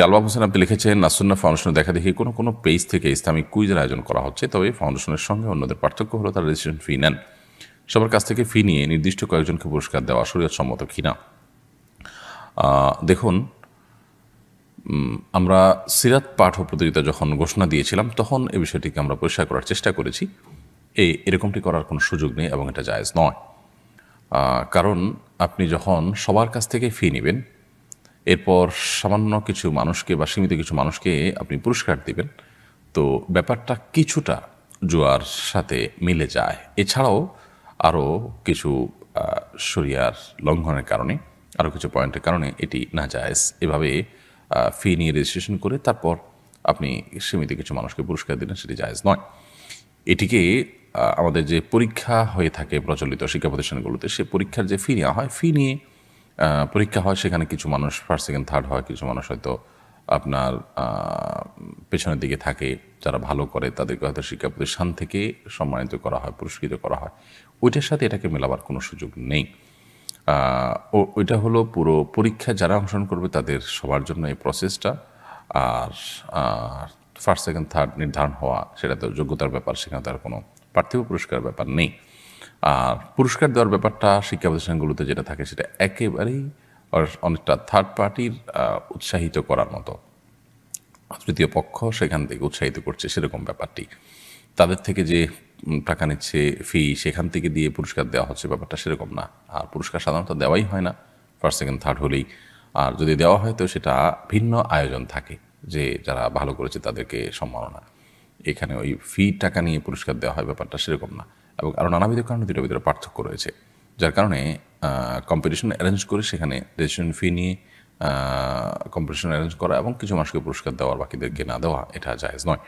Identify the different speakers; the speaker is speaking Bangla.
Speaker 1: আলবাব হোসেন আপনি লিখেছেন, নাসুন্না ফাউন্ডেশনে দেখা দেখি কোনো পেজ থেকে ইসলামিক কুইজের আয়োজন করা হচ্ছে, তবে ফাউন্ডেশনের সঙ্গে অন্যদের পার্থক্য হলো তারা রেজিস্ট্রেশন ফি নেন। সবার কাছ থেকে ফি নিয়ে নির্দিষ্ট কয়েকজনকে পুরস্কার দেওয়া শরীয়তসম্মত কিনা? দেখুন, আমরা সিরাত পাঠ প্রতিযোগিতা যখন ঘোষণা দিয়েছিলাম তখন এই বিষয়টিকে আমরা পরিষ্কার করার চেষ্টা করেছি। এরকমটি করার কোনো সুযোগ নেই এবং এটা জায়েজ নয়। কারণ আপনি যখন সবার কাছ থেকে ফি নেবেন, এরপর সামান্য কিছু মানুষকে বা সীমিত কিছু মানুষকে আপনি পুরস্কার দিবেন, তো ব্যাপারটা কিছুটা জুয়ার সাথে মিলে যায়। এছাড়াও আরও কিছু শরিয়ার লঙ্ঘনের কারণে, আরও কিছু পয়েন্টের কারণে এটি নাজায়েজ। এভাবে ফি নিয়ে রেজিস্ট্রেশন করে তারপর আপনি সীমিত কিছু মানুষকে পুরস্কার দিলেন, সেটি জায়েজ নয়। এটিকে আমাদের যে পরীক্ষা হয়ে থাকে প্রচলিত শিক্ষা প্রতিষ্ঠানগুলোতে, সে পরীক্ষার যে ফি নেওয়া হয়, ফি নিয়ে পরীক্ষা হয়, সেখানে কিছু মানুষ ফার্স্ট সেকেন্ড থার্ড হয়, কিছু মানুষ হয়তো আপনার পেছনের দিকে থাকে, যারা ভালো করে তাদেরকে হয়তো শিক্ষা প্রতিষ্ঠান থেকে সম্মানিত করা হয়, পুরস্কৃত করা হয়। ওইটার সাথে এটাকে মেলাবার কোনো সুযোগ নেই। ওইটা হলো পুরো পরীক্ষা যারা অংশগ্রহণ করবে তাদের সবার জন্য এই প্রসেসটা। আর ফার্স্ট সেকেন্ড থার্ড নির্ধারণ হওয়া, সেটা তো যোগ্যতার ব্যাপার, সেখানে তার কোনো পার্থিব পুরস্কার ব্যাপার নেই। আর পুরস্কার দেওয়ার ব্যাপারটা শিক্ষা প্রতিষ্ঠানগুলোতে যেটা থাকে সেটা একেবারেই অনেকটা থার্ড পার্টির উৎসাহিত করার মতো, তৃতীয় পক্ষ সেখান থেকে উৎসাহিত করছে সেরকম ব্যাপারটি। তাদের থেকে যে টাকা নিচ্ছে ফি, সেখান থেকে দিয়ে পুরস্কার দেওয়া হচ্ছে, ব্যাপারটা সেরকম না। আর পুরস্কার সাধারণত দেওয়াই হয় না ফার্স্ট সেকেন্ড থার্ড হলেই। আর যদি দেওয়া হয় তো সেটা ভিন্ন আয়োজন থাকে, যে যারা ভালো করেছে তাদেরকে সম্মাননা। এখানে ওই ফি টাকা নিয়ে পুরস্কার দেওয়া হয়, ব্যাপারটা সেরকম না। এবং আরও নানাবিধ কারণে দুটোর ভিতরে পার্থক্য রয়েছে, যার কারণে কম্পিটিশন অ্যারেঞ্জ করে সেখানে রেজিস্ট্রেশন ফি নিয়ে কম্পিটিশন অ্যারেঞ্জ করা এবং কিছু মানুষকে পুরস্কার দেওয়ার বাকিদেরকে না দেওয়া, এটা জায়েজ নয়।